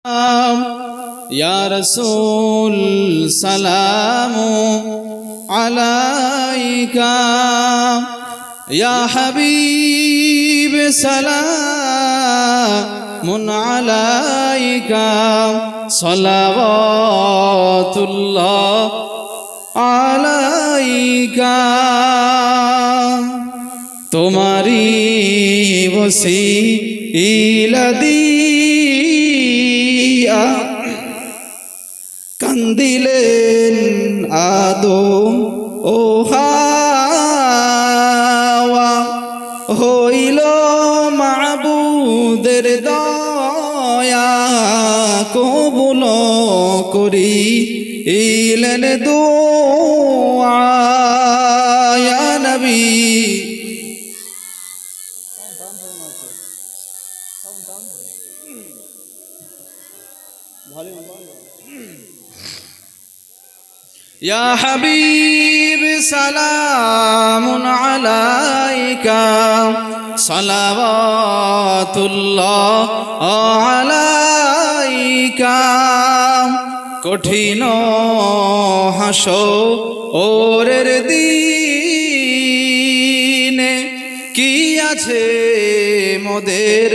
يا رسول سلام عليك يا حبيب سلام عليك صلوات الله عليك तुम्हारी वसीला दिया কান্দিলেন আদম ও হাওয়া হইল মাবুদের দয়া কবুল করিলেন দুআ ইয়া নবী يا حبيب سلام عليك صلوات الله عليك কঠিন হাসরের দিনে কি আছে মোদের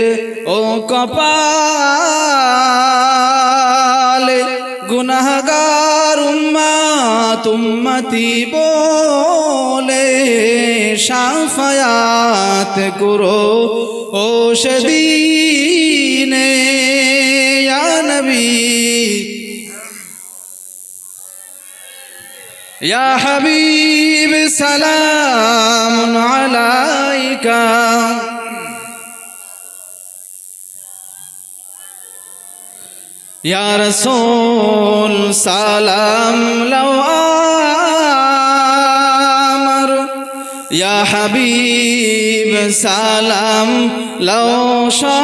ও কপালে গুনাহগার উম্মত উম্মতি বলে শাফায়াত করো ও সেদিনে ইয়া নবী ইয়া হাবিব সালাম আলাইকা يا رسول سلام لو آمر يا حبيب سلام لو شابر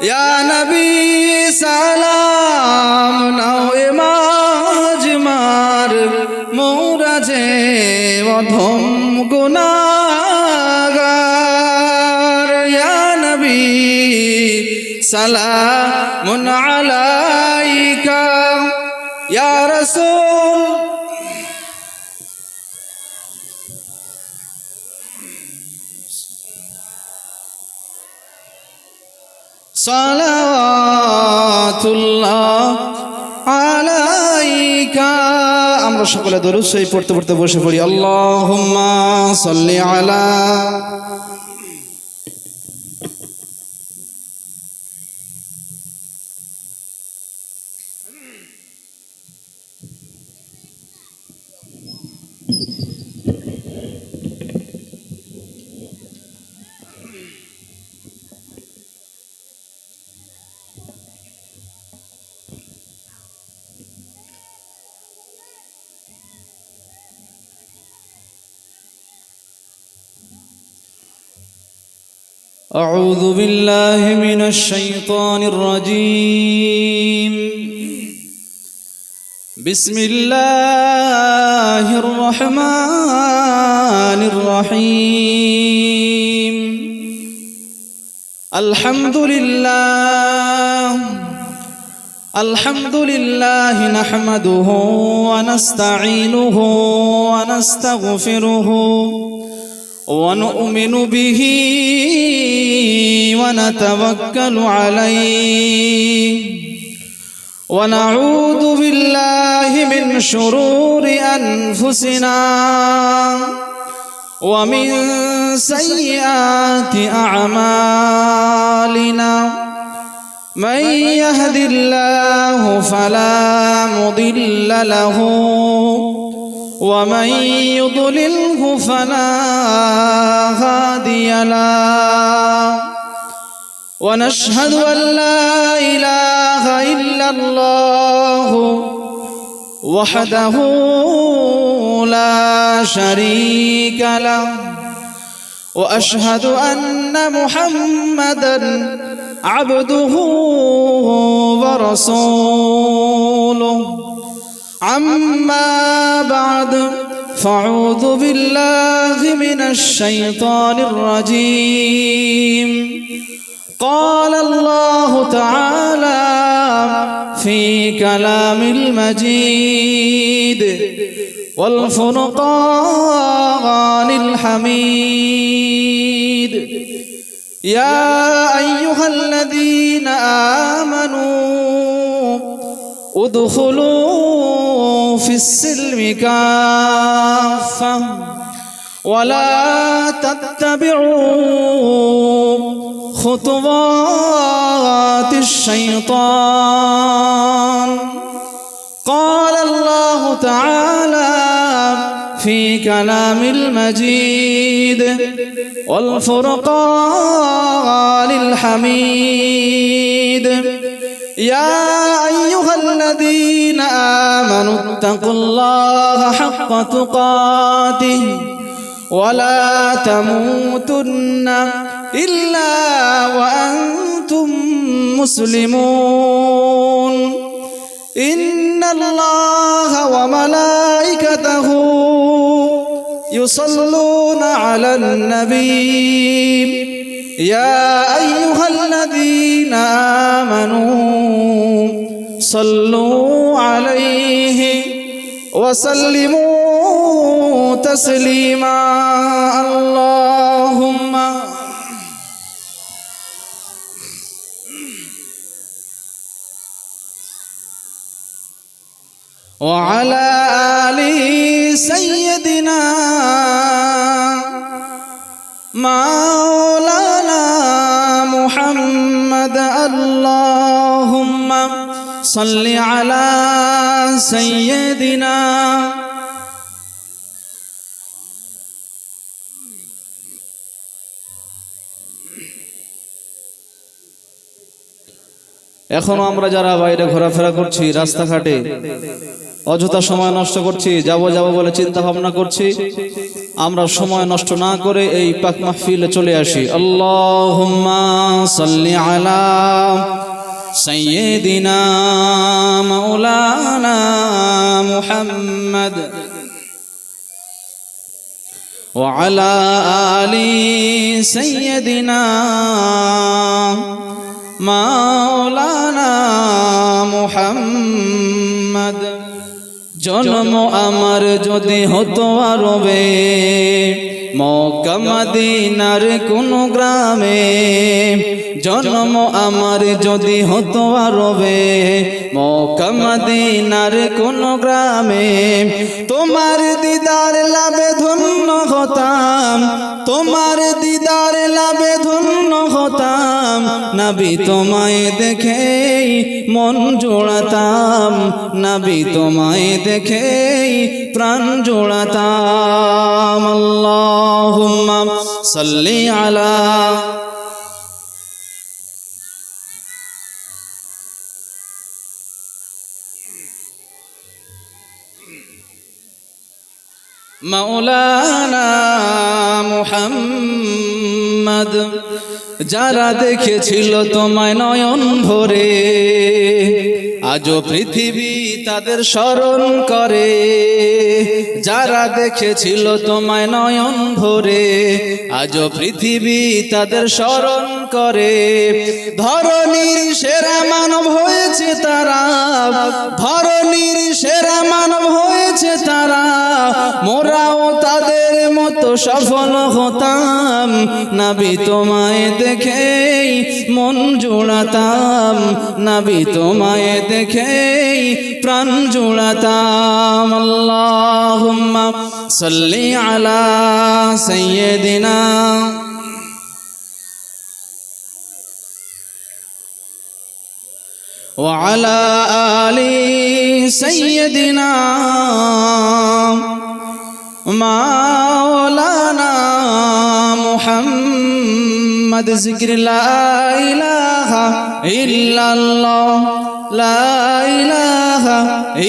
يا نبي سلام لو إماجمار موراجه وضم গুনাহগার يا نبي سلام عليك يا رسول صلوات الله عليك আমরা সকলে দরুদ শরীফ পড়তে পড়তে বসে পড়ি আল্লাহুম্মা সাল্লি আলা أعوذ بالله من الشيطان الرجيم بسم الله الرحمن الرحيم الحمد لله نحمده ونستعينه ونستغفره ونؤمن به ونتوكل عليه ونعوذ بالله من شرور أنفسنا ومن سيئات أعمالنا من يهد الله فلا مضل له ومن يضلله فلا هادي له ونشهد أن لا إله إلا الله وحده لا شريك له وأشهد أن محمدًا عبده ورسوله أما بعد فأعوذ بالله من الشيطان الرجيم قال الله تعالى في كلام المجيد والفرقان الحميد يا أيها الذين آمنوا ادخلوا في السلم كافة ولا تتبعوا خطوات الشيطان قال الله تعالى في كلام المجيد والفرقان الحميد يا أيها الذين آمنوا اتقوا الله حق تقاته ولا تموتن إلا وأنتم مسلمون إن الله وملائكته يصلون على النبي يا أيها الذين آمنوا صلوا عليه وسلموا تسليما اللهم وعلى آل سيدنا مولانا محمد اللهم صل على سيدنا এখনো আমরা যারা বাইরে ঘোরাফেরা করছি রাস্তাঘাটে অযথা সময় নষ্ট করছি যাব বলে চিন্তা ভাবনা করছি আমরা সময় নষ্ট না করে এই পাক মাহফিলে চলে আসি আল্লাহুম্মা সাল্লি আলা সাইয়্যিদিনা মাওলানা মুহাম্মদ ওয়া আলা আলি সাইয়্যিদিনা মাওলানা মুহাম্মদ জন্ম আমার যদি হতো আরবে মক্কা মদিনার কোন গ্রামে জন্ম আমার যদি হতো আরবে মক্কা মদিনার কোন গ্রামে তোমার দিদার লাভে ধন্য হতাম তোমার দিদার লাভে ধন্য হতাম নবী তোমায় দেখেই মন জোড়াতাম নবী তোমায় দেখেই প্রাণ জোড়াতাম আল্লাহুম্মা সাল্লি আলা মাওলানা মুহাম্মদ যারা দেখেছিল তোমায় নয়ন ভরে আজও পৃথিবী তাদের স্মরণ করে যারা দেখেছিল তোমায় নয়ন ভরে আজও পৃথিবী তাদের স্মরণ করে ধরনীর সেরা মানব হয়েছে তারা ধরনীর সেরা মানব হয়েছে তারা মোরাও তাদের মতো সফল হতাম নবী তোমায় দেখেই মন জোড়াতাম নবী তোমায় দেখেই প্রাণ জোড়াতাম আল্লাহুম্মা সাল্লি আলা সাইয়্যিদিনা ওয়া আলা আলি সাইয়্যিদিনা মাওলানা মুহাম্মদ জিকির লা ইলাহা ইল্লাল্লাহ লা ইলাহা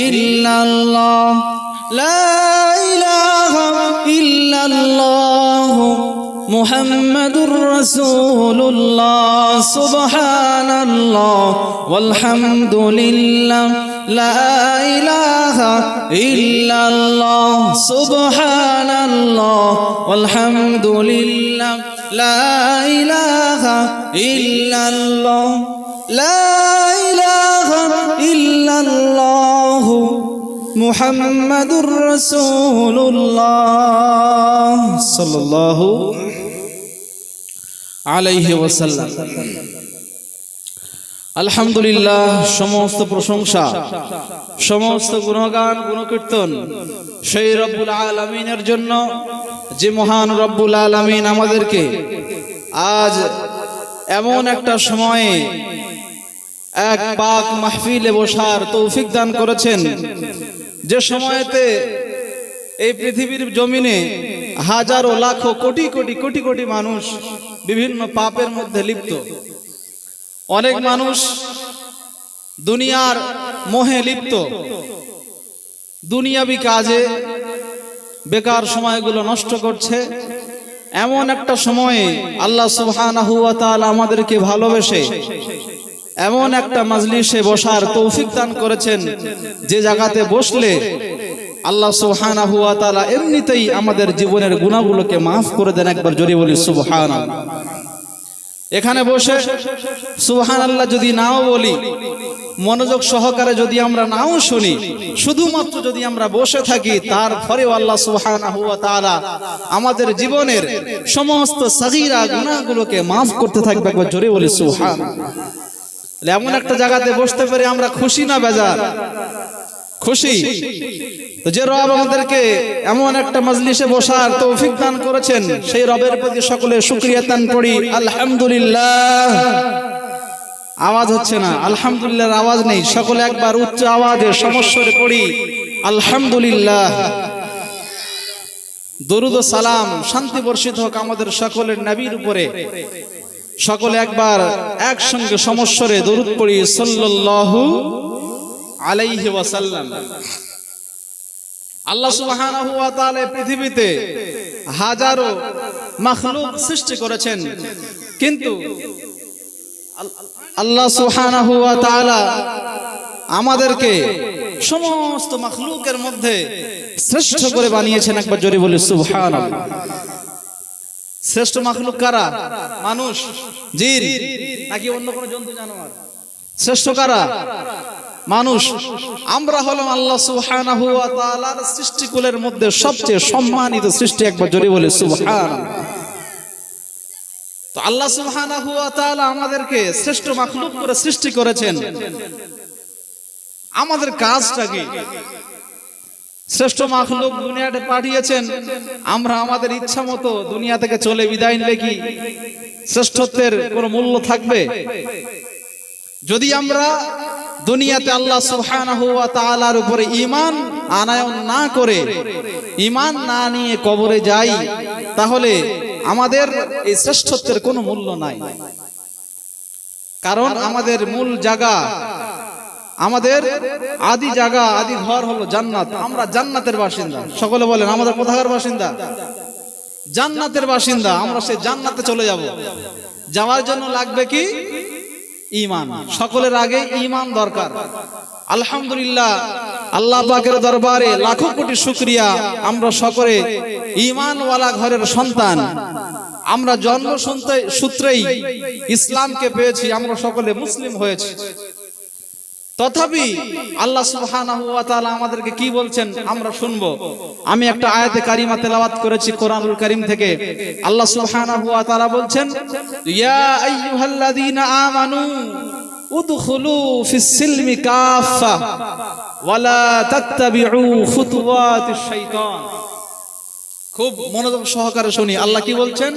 ইল্লাল্লাহ লা ইলাহা ইল্লাল্লাহ মুহাম্মাদুর রাসূলুল্লাহ সুবহানাল্লাহ ওয়ালহামদুলিল্লাহ লা ইলাহা ইল্লাল্লাহ সুবহানাল্লাহ আলহামদুলিল্লাহ লা ইলাহা ইল্লাল্লাহ লা ইলাহা ইল্লাল্লাহ মুহাম্মাদুর রাসূলুল্লাহ সাল্লাল্লাহু আলাইহি ওয়াসাল্লাম। আলহামদুলিল্লাহ, সমস্ত প্রশংসা, সমস্ত গুণগান, গুণকীর্তন সেই রব্বুল আলামিনের জন্য, যে মহান রব্বুল আলামিন আমাদেরকে আজ এমন একটা সময়ে এক পাক মাহফিলে বসার তৌফিক দান করেছেন, যে সময়েতে এই পৃথিবীর জমিনে হাজারো লাখো কোটি কোটি কোটি কোটি মানুষ বিভিন্ন পাপের মধ্যে লিপ্ত। অনেক মানুষ দুনিয়ার মোহে লিপ্ত, দুনিয়াবি কাজে বেকার সময়গুলো নষ্ট করছে। এমন একটা সময়ে আল্লাহ সুবহানাহু ওয়া তাআলা আমাদেরকে ভালোবেসে এমন একটা মাজলিসে বসার তৌফিক দান করেছেন, যে জায়গাতে বসলে আল্লাহ সুবহানাহু ওয়া তাআলা এমনিতেই আমাদের জীবনের গুনাহগুলোকে মাফ করে দেন। একবার জোরে বলি সুবহানাল্লাহ। এখানে বসে সুবহানাল্লাহ যদি নাও বলি, মনোযোগ সহকারে যদি আমরা নাও শুনি, শুধুমাত্র যদি আমরা বসে থাকি, তারপরেও আল্লাহ সুবহানাহু ওয়া তাআলা আমাদের জীবনের সমস্ত সাগীরা গুনাহগুলোকে মাফ করতে থাকবে। একবার জোরে বলি সুবহানাল্লাহ। এমন একটা জায়গাতে বসতে পেরে আমরা খুশি না বেজার? খুশি। তো যে রব আমাদেরকে এমন একটা মজলিসে বসার তৌফিক দান করেছেন, সেই রবের প্রতি সকলে শুকরিয়া দান করি আলহামদুলিল্লাহ। আওয়াজ হচ্ছে না, আলহামদুলিল্লাহর আওয়াজ নেই। সকলে একবার উচ্চ আওয়াজে সমস্বরে পড়ি আলহামদুলিল্লাহ। দরুদ ও সালাম, শান্তি বর্ষিত হোক আমাদের সকলের নবীর উপরে। সকলে একবার একসঙ্গে সমস্বরে দরুদ পড়ি সাল্লাল্লাহু আলাইহি ওয়াসাল্লাম। আল্লাহ সুবহানাহু ওয়া তাআলা পৃথিবীতে হাজারো মাখলুক সৃষ্টি করেছেন, কিন্তু আল্লাহ সুবহানাহু ওয়া তাআলা আমাদেরকে সমস্ত মাখলুকের মধ্যে শ্রেষ্ঠ করে বানিয়েছেন। একবার জোরে বলি সুবহানাল্লাহ। শ্রেষ্ঠ মাখলুক কারা? মানুষ, জিন নাকি অন্য কোনো জন্তু জানোয়ার? শ্রেষ্ঠ কারা? মানুষ। আমরা হলাম আল্লাহ সুবহানাহু ওয়া তাআলার সৃষ্টিকুলের মধ্যে সবচেয়ে সম্মানিত সৃষ্টি। একবার জোরে বলি সুবহানাল্লাহ। তো আল্লাহ সুবহানাহু ওয়া তাআলা আমাদেরকে শ্রেষ্ঠ মাখলুক করে সৃষ্টি করেছেন। আমাদের কাজটা কি? শ্রেষ্ঠ মাখলুক দুনিয়াতে পাঠিয়েছেন, আমরা আমাদের ইচ্ছা মতো দুনিয়া থেকে চলে বিদায় নিলে কি শ্রেষ্ঠত্বের কোনো মূল্য থাকবে? যদি আমরা দুনিয়াতে আল্লাহ সুবহানাহু ওয়া তাআলার উপরে ঈমান আনায়ন না করে, ঈমান না নিয়ে কবরে যাই, তাহলে আমাদের এই শ্রেষ্ঠত্বের কোনো মূল্য নাই। কারণ আমাদের মূল জায়গা, আমাদের আদি জায়গা, আদি ঘর হলো জান্নাত। আমরা জান্নাতের বাসিন্দা। সকলে বলেন আমাদের কোথাকার বাসিন্দা? জান্নাতের বাসিন্দা। আমরা সেই জান্নাতে চলে যাব। যাওয়ার জন্য লাগবে কি? ঈমান। সকলের আগে ঈমান দরকার। আলহামদুলিল্লাহ, আল্লাহ পাকের দরবারে লাখো কোটি শুকরিয়া, আমরা সকলে ঈমানওয়ালা ঘরের সন্তান। আমরা জন্ম সূত্রেই ইসলামকে পেয়েছি, আমরা সকলে মুসলিম হয়েছি। তথাপি আল্লাহ সুবহানাহু ওয়া তাআলা আমাদেরকে কি বলছেন আমরা শুনবো। আমি একটা আয়াতে কারিমা তেলাওয়াত করেছি কোরআনুল কারীম থেকে। আল্লাহ সুবহানাহু ওয়া তাআলা বলছেন, ইয়া আইয়ুহাল্লাযীনা আমানু উদখুলু ফিস সিলমি কাফা ওয়ালা তাত্তাবিউ খুতুওয়াতিশ শাইতান। খুব মনোযোগ সহকারে শুনি আল্লাহ কি বলছেন।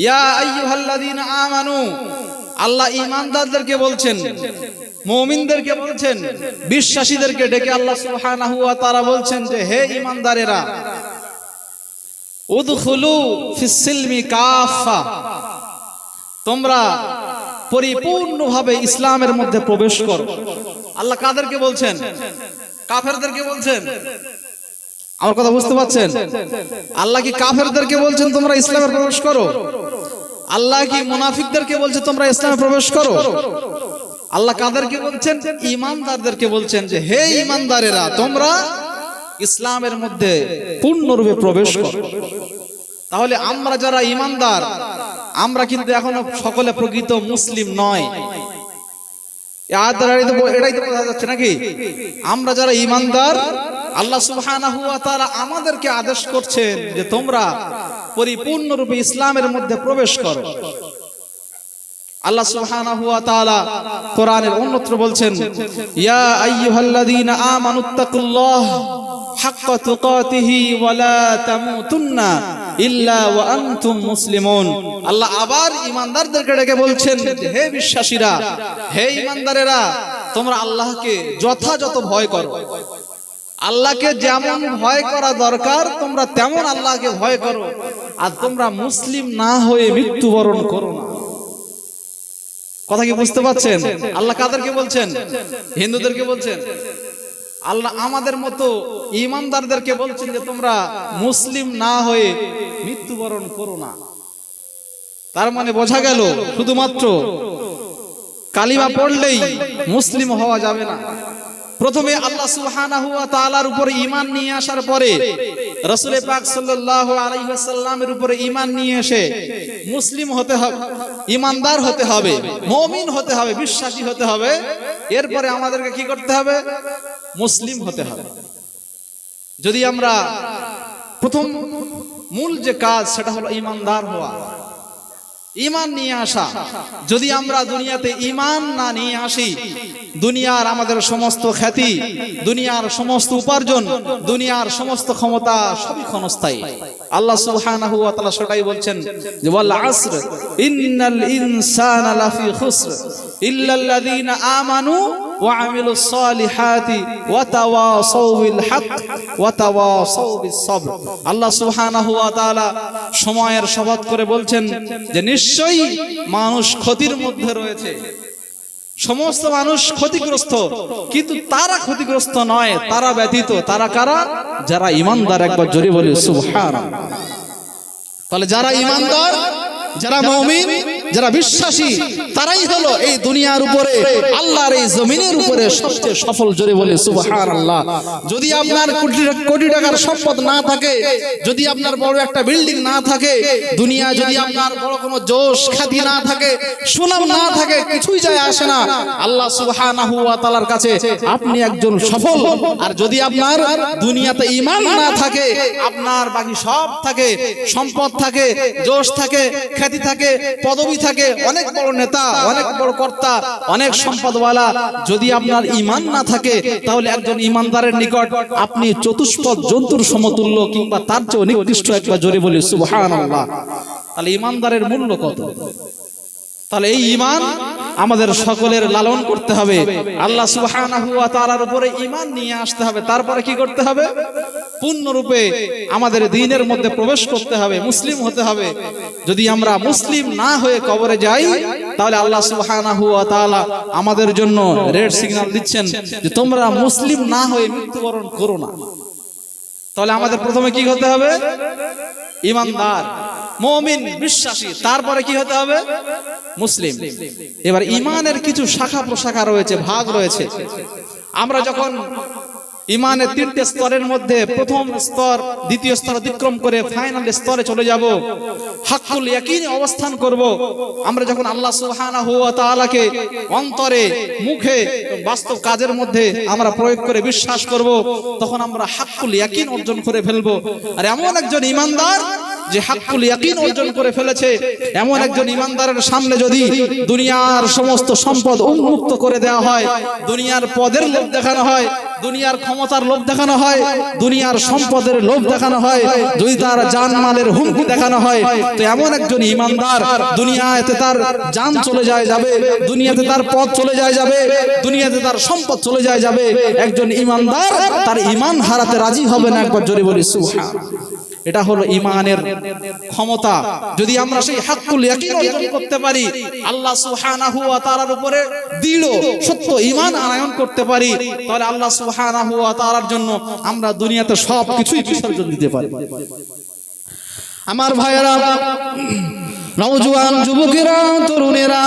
ইয়া আইয়ুহাল্লাযীনা আমানু, আল্লাহ ঈমানদারদেরকে বলছেন, মুমিনদেরকে বলছেন, বিশ্বাসীদেরকে ডেকে আল্লাহ সুবহানাহু ওয়া তাআলা বলছেন যে হে ঈমানদারেরা, উদখুলু ফিস সিলমি কাফা, তোমরা পরিপূর্ণভাবে ইসলামের মধ্যে প্রবেশ করো। আল্লাহ কাদেরকে বলছেন? কাফেরদেরকে বলছেন। আমার কথা বুঝতে পারছেন? আল্লাহ কি কাফেরদেরকে বলছেন তোমরা ইসলামে প্রবেশ করো? আল্লাহ কি মুনাফিকদেরকে বলছে তোমরা ইসলামে প্রবেশ করো? আল্লাহ কাদেরকে বলছেন? ঈমানদারদেরকে বলছেন যে হে ঈমানদারেরা, তোমরা ইসলামের মধ্যে পূর্ণরূপে প্রবেশ করো। তাহলে আমরা যারা ঈমানদার, আমরা কিন্তু এখনো সকলে প্রকৃত মুসলিম নয়। এটাই তো বোঝা যাচ্ছে নাকি? আমরা যারা ঈমানদার, আল্লাহ সুবহানাহু ওয়া তাআলা আমাদেরকে আদেশ করছেন যে তোমরা পরিপূর্ণরূপে ইসলামের মধ্যে প্রবেশ করো। আল্লাহ সুবহানাহু ওয়া তাআলা কোরআনের অন্যত্র বলছেন, ইয়া আইয়ুহাল্লাযীনা আমানুত্তাকুল্লাহ হাক্কা তুকাতিহি ওয়া লা তামুতুন্না ইল্লা ওয়া আনতুম মুসলিমুন। আল্লাহ আবার ঈমানদারদেরকে ডেকে বলছেন, হে বিশ্বাসীরা, হে ঈমানদারেরা, তোমরা আল্লাহকে যথাযথ ভয় করো। আল্লাহকে যেমন ভয় করা দরকার তোমরা তেমন আল্লাহকে ভয় করো, আর তোমরা মুসলিম না হয়ে মৃত্যুবরণ করো না। কথা কি বুঝতে পারছেন? আল্লাহ কাদেরকে বলছেন? হিন্দুদেরকে বলছেন। আল্লাহ আমাদের মতো ঈমানদারদেরকে বলছেন যে তোমরা মুসলিম না হয়ে মৃত্যুবরণ করো না। তার মানে বোঝা গেল শুধুমাত্র কালিমা পড়লেই মুসলিম হওয়া যাবে না। প্রথমে আল্লাহ সুবহানাহু ওয়া তাআলার উপরে ঈমান নিয়ে আসার পরে রাসূল পাক সাল্লাল্লাহু আলাইহি ওয়াসাল্লামের উপরে ঈমান নিয়ে এসে মুসলিম হতে হবে, ঈমানদার হতে হবে, মুমিন হতে হবে, বিশ্বাসী হতে হবে। এরপরে আমাদেরকে কি করতে হবে? মুসলিম হতে হবে। যদি আমরা প্রথম মূল যে কাজ সেটা হলো ঈমানদার হওয়া, ঈমান নিয়ে আসা। যদি আমরা দুনিয়াতে ঈমান না নিয়ে আসি, দুনিয়ার আমাদের সমস্ত খ্যাতি, দুনিয়ার সমস্ত উপার্জন, দুনিয়ার সমস্ত ক্ষমতা সবই ক্ষণস্থায়ী। আল্লাহ সুবহানাহু ওয়া তাআলা সেটাই বলছেন যে ওয়াল আসর ইন্নাল ইনসানা লাফি খুসর ইল্লাল্লাযীনা আমানু ওয়া আমিলুস সালিহাতি ওয়া তাওয়াসাউ বিল হক ওয়া তাওয়াসাউ বিস সবর। আল্লাহ সুবহানাহু ওয়া তাআলা সময়ের শপথ করে বলছেন যে নিশ্চয়ই মানুষ ক্ষতির মধ্যে রয়েছে। সমস্ত মানুষ ক্ষতিগ্রস্ত, কিন্তু তারা ক্ষতিগ্রস্ত নয়, তারা ব্যতীত। তারা কারা? যারা ঈমানদার। একবার জোরে বলি সুবহানাল্লাহ। তাহলে যারা ঈমানদার, যারা মুমিন, যারা বিশ্বাসী, তারাই হলো এই দুনিয়ার উপরে, আল্লাহর এই জমিনের উপরে সবচেয়ে সফল। জোরে বলি সুবহানাল্লাহ। যদি আপনার কোটি টাকার সম্পদ না থাকে, যদি আপনার বড় একটা বিল্ডিং না থাকে, দুনিয়া যদি আপনার বড় কোনো যশ খ্যাতি না থাকে, সুনাম না থাকে, কিছুই যায় আসে না। আল্লাহ সুবহানাহু ওয়া তাআলার কাছে আপনি একজন সফল। আর যদি আপনার দুনিয়াতে ঈমান না থাকে, আপনার বাকি সব থাকে, সম্পদ থাকে, যশ থাকে, খ্যাতি থাকে, পদবি থাকে, অনেক বড় নেতা, অনেক বড় কর্তা, অনেক সম্পদওয়ালা, যদি আপনার ঈমান না থাকে, তাহলে একজন ঈমানদারের নিকট আপনি চতুষ্পদ জন্তুর সমতুল্য কিংবা তার চেয়ে নিকৃষ্ট। একবার জোরে বলি সুবহানাল্লাহ। তাহলে ঈমানদারের মূল্য কত? তাহলে এই ঈমান আমাদের সকলের লালন করতে হবে। আল্লাহ সুবহানাহু ওয়া তাআলার উপরে ঈমান নিয়ে আসতে হবে। তারপরে কি করতে হবে? পূর্ণরূপে আমাদের দ্বীনের মধ্যে প্রবেশ করতে হবে, মুসলিম হতে হবে। যদি আমরা মুসলিম না হয়ে কবরে যাই, তাহলে আল্লাহ সুবহানাহু ওয়া তাআলা আমাদের জন্য রেড সিগন্যাল দিচ্ছেন যে তোমরা মুসলিম না হয়ে মৃত্যুবরণ করো না। তাহলে আমাদের প্রথমে কি হতে হবে? ঈমানদার, মুমিন, বিশ্বাসী। তারপরে কি হতে হবে? মুসলিম। এবার ঈমানের কিছু শাখা প্রশাখা রয়েছে, ভাগ রয়েছে। আমরা যখন ঈমানের তিনটে স্তরের মধ্যে প্রথম স্তর, দ্বিতীয় স্তর অতিক্রম করে ফাইনাল স্তরে চলে যাব, হাক্কুল ইয়াকিনে অবস্থান করব। আমরা যখন আল্লাহ সুবহানাহু ওয়া তাআলাকে অন্তরে, মুখে, বাস্তব কাজের মধ্যে আমরা প্রয়োগ করে বিশ্বাস করব, তখন আমরা হাক্কুল ইয়াকিন অর্জন করে ফেলব। আর এমন একজন ঈমানদার যে হাক্কুল ইয়াকিন অর্জন করে ফেলেছে, এমন একজন ঈমানদারের সামনে যদি দুনিয়ার সমস্ত সম্পদ উন্মুক্ত করে দেওয়া হয়, দুনিয়ার পদের লোভ দেখানো হয়, দুনিয়ার ক্ষমতার লোভ দেখানো হয়, দুনিয়ার সম্পদের লোভ দেখানো হয়, যদি তার জানমালের হুমকি দেখানো হয়, তো এমন একজন ঈমানদার দুনিয়াতে তার জান চলে যাবে, দুনিয়াতে তার পদ চলে যাবে, দুনিয়াতে তার সম্পদ চলে যাবে। একজন ঈমানদার তার ঈমান হারাতে রাজি হবে না। একবার জোরে বলি সুবহানাল্লাহ। এটা হলো ঈমানের ক্ষমতা। যদি আমরা সেই হাক্কুল ইয়াকিন অর্জন করতে পারি, আল্লাহ সুবহানাহু ওয়া তাআলার উপরে দৃঢ় সত্য ঈমান আনয়ন করতে পারি, তাহলে আল্লাহ সুবহানাহু ওয়া তাআলার জন্য আমরা দুনিয়াতে সব কিছুই বিসর্জন দিতে পারি। আমার ভাইয়েরা, নওজোয়ান যুবকেরা, তরুণেরা,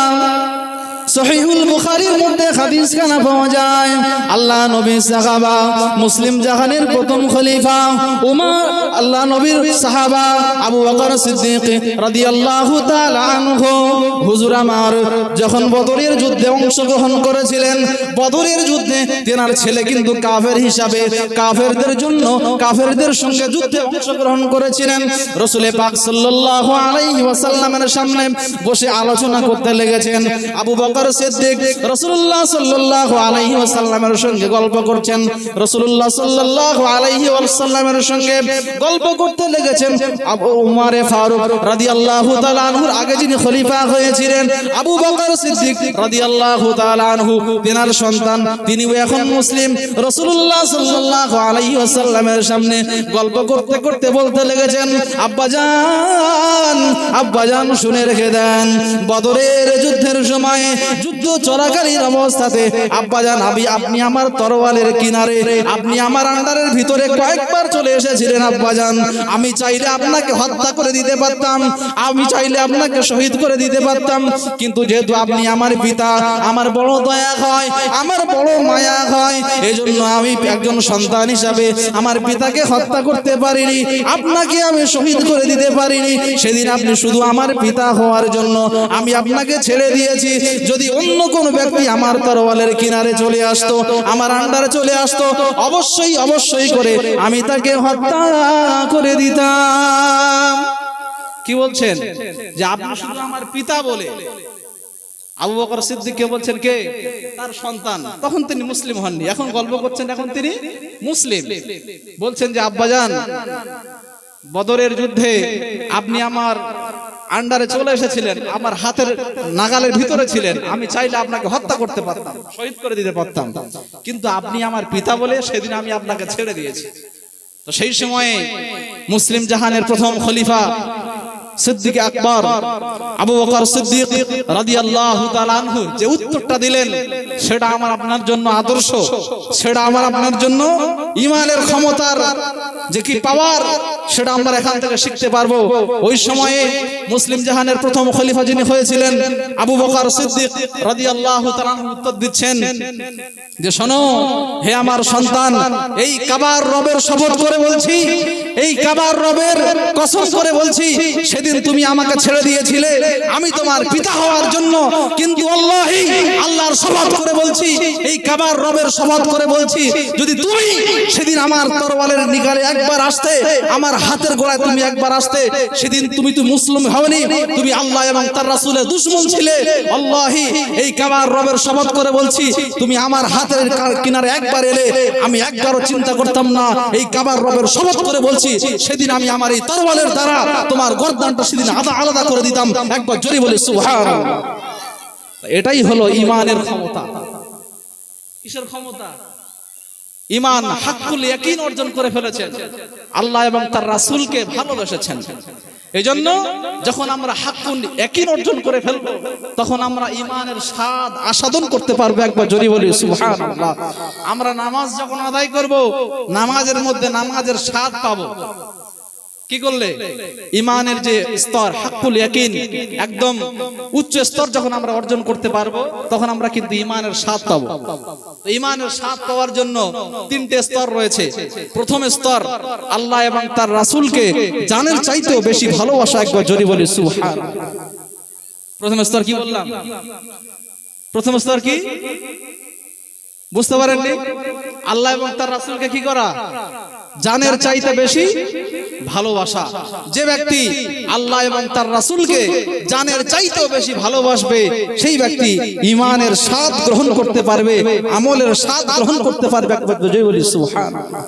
সহিহুল বুখারীর মধ্যে হাদিস খানা পাওয়া যায়, আল্লাহ নবী সাহাবা মুসলিম জাহানের প্রথম খলিফা উমর, আল্লাহ নবীর সাহাবা আবু বকর সিদ্দিক রাদিয়াল্লাহু তাআলা আনহু, হুজুর আমার যখন বদরের যুদ্ধে অংশগ্রহণ করেছিলেন, বদরের যুদ্ধে তেনার ছেলে কিন্তু কাফের হিসাবে কাফেরদের জন্য কাফেরদের সঙ্গে যুদ্ধে অংশগ্রহণ করেছিলেন। রাসূল পাক সাল্লাল্লাহু আলাইহি ওয়াসাল্লামের সামনে বসে আলোচনা করতে লেগেছেন। আবু বকর সিদ্দিক রাসূলুল্লাহ সাল্লাল্লাহু আলাইহি ওয়াসাল্লামের সঙ্গে গল্প করছেন, রাসূলুল্লাহ সাল্লাল্লাহু আলাইহি ওয়াসাল্লামের সঙ্গে গল্প করতে লেগেছেন। আবু উমর ফারুক রাদিয়াল্লাহু তাআলা আনহুর আগে যিনি খলিফা হয়েছিলেন আবু বকর সিদ্দিক রাদিয়াল্লাহু তাআলা আনহু, তিনার সন্তান, তিনিও এখন মুসলিম। রাসূলুল্লাহ সাল্লাল্লাহু আলাইহি ওয়াসাল্লামের সামনে গল্প করতে করতে বলতে লেগেছেন, আব্বাজান আব্বাজান শুনে রেখে দেন, বদরের যুদ্ধের সময় যুদ্ধ চলাকালীন অবস্থাতে আব্বাজান আপনি আমার তরোয়ালের কিনারে, আপনি আমার আন্ডারের ভিতরে কয়েকবার চলে এসেছিলেন আব্বাজান। আমি চাইলে আপনাকে হত্যা করে দিতে পারতাম, আমি চাইলে আপনাকে শহীদ করে দিতে পারতাম, কিন্তু যেহেতু আপনি আমার পিতা, আমার বড় দয়া হয়, আমার বড় মায়া হয়, এজন্য আমি একজন সন্তান হিসাবে আমার পিতাকে হত্যা করতে পারিনি, আপনাকে আমি শহীদ করে দিতে পারিনি। সেদিন আপনি শুধু আমার পিতা হওয়ার জন্য আমি আপনাকে ছেড়ে দিয়েছি। যদি অন্য কোন ব্যক্তি আমার তরোয়ালের কিনারে চলে আসতো, আমার আন্ডারে চলে আসতো, অবশ্যই অবশ্যই করে আমি তাকে হত্যা করে দিতাম। কি বলছেন যে আপনি শুধু আমার পিতা বলে আবু বকর সিদ্দিককে বলছেন কে? তার সন্তান। তখন তিনি মুসলিম হননি, এখন গল্প করছেন এখন তিনি মুসলিম। বলছেন যে আব্বাজান বদরের যুদ্ধে আপনি আমার আন্ডারে চলে এসেছিলেন, আমার হাতের নাগালের ভিতরে ছিলেন, আমি চাইলে আপনাকে হত্যা করতে পারতাম, শহীদ করে দিতে পারতাম, কিন্তু আপনি আমার পিতা বলে সেদিন আমি আপনাকে ছেড়ে দিয়েছি। তো সেই সময়ে মুসলিম জাহানের প্রথম খলিফা সিদ্দিক আকবর আবু বকর সিদ্দিক রাদিয়াল্লাহু তাআলা আনহু যে উত্তরটা দিলেন সেটা আমার আপনার জন্য আদর্শ, সেটা আমার আপনার জন্য ঈমানের ক্ষমতার যে কি পাওয়ার সেটা আমরা এখান থেকে শিখতে পারবো। ওই সময়ে মুসলিম জাহানের প্রথম খলিফা যিনি হয়েছিলেন আবু বকর সিদ্দিক রাদিয়াল্লাহু তাআলা আনহু উত্তর দিচ্ছেন যে শোনো হে আমার সন্তান, এই কাবার রবের শপথ করে বলছি, এই কাবার রবের কসম করে বলছি, সেদিন তুমি আমাকে ছেড়ে দিয়েছিলে আমি তোমার পিতা হওয়ার জন্য, কিন্তু আল্লাহি আল্লাহর শপথ করে বলছি, এই কাবার রবের শপথ করে বলছি, যদি তুমি সেদিন আমার তরবারের নিগারে একবার আসতে, আমার হাতের গোড়ায় তুমি একবার আসতে, সেদিন তুমি তো মুসলিম হওনি, তুমি আল্লাহ এবং তার রাসূলের দুশমন ছিলে। আল্লাহি এই কাবার রবের শপথ করে বলছি, তুমি আমার হাতের কিনারে একবার এলে আমি একবারও চিন্তা করতাম না, এই কাবার রবের শপথ করে বলছি, সেদিন আমি আমার এই তরবারের দ্বারা তোমার গর্দানটা সেদিন আলাদা আলাদা করে দিতাম। একবার জোরে বলি সুবহানাল্লাহ। এটাই হলো ঈমানের ক্ষমতা। কিসের ক্ষমতা? ঈমান, হাক্কুল ইয়াকিন অর্জন করে ফেলেছেন, আল্লাহ এবং তার রাসূলকে ভালোবেসেছেন। এজন্য যখন আমরা হাক্কুল ইয়াকিন অর্জন করে ফেলব তখন আমরা ঈমানের স্বাদ আস্বাদন করতে পারবো। একবার জোরে বলি সুবহানাল্লাহ। আমরা নামাজ যখন আদায় করব নামাজের মধ্যে নামাজের স্বাদ পাবো। কি করলে? ঈমানের যে স্তর হাক্কুল ইয়াকিন একদম উচ্চ স্তর যখন আমরা অর্জন করতে পারবো তখন আমরা কিন্তু ঈমানের স্বাদ পাবো। ঈমানের স্বাদ পাওয়ার জন্য তিনটে স্তর রয়েছে। প্রথম স্তর আল্লাহ এবং তার রাসূলকে জানের চাইতেও বেশি ভালোবাসা। একবার জোরে বলি সুবহানাল্লাহ। প্রথম স্তর কি বললাম? প্রথম স্তর কি বুঝতে পারেননি? আল্লাহ এবং তার রাসূলকে কি করা? জানের চাইতে বেশি ভালোবাসা। যে ব্যক্তি আল্লাহ এবং তার রাসূলকে জানের চাইতেও বেশি ভালোবাসবে সেই ব্যক্তি ঈমানের স্বাদ গ্রহণ করতে পারবে, আমলের স্বাদ গ্রহণ করতে পারবে। একবার জয় বলি সুবহানাল্লাহ।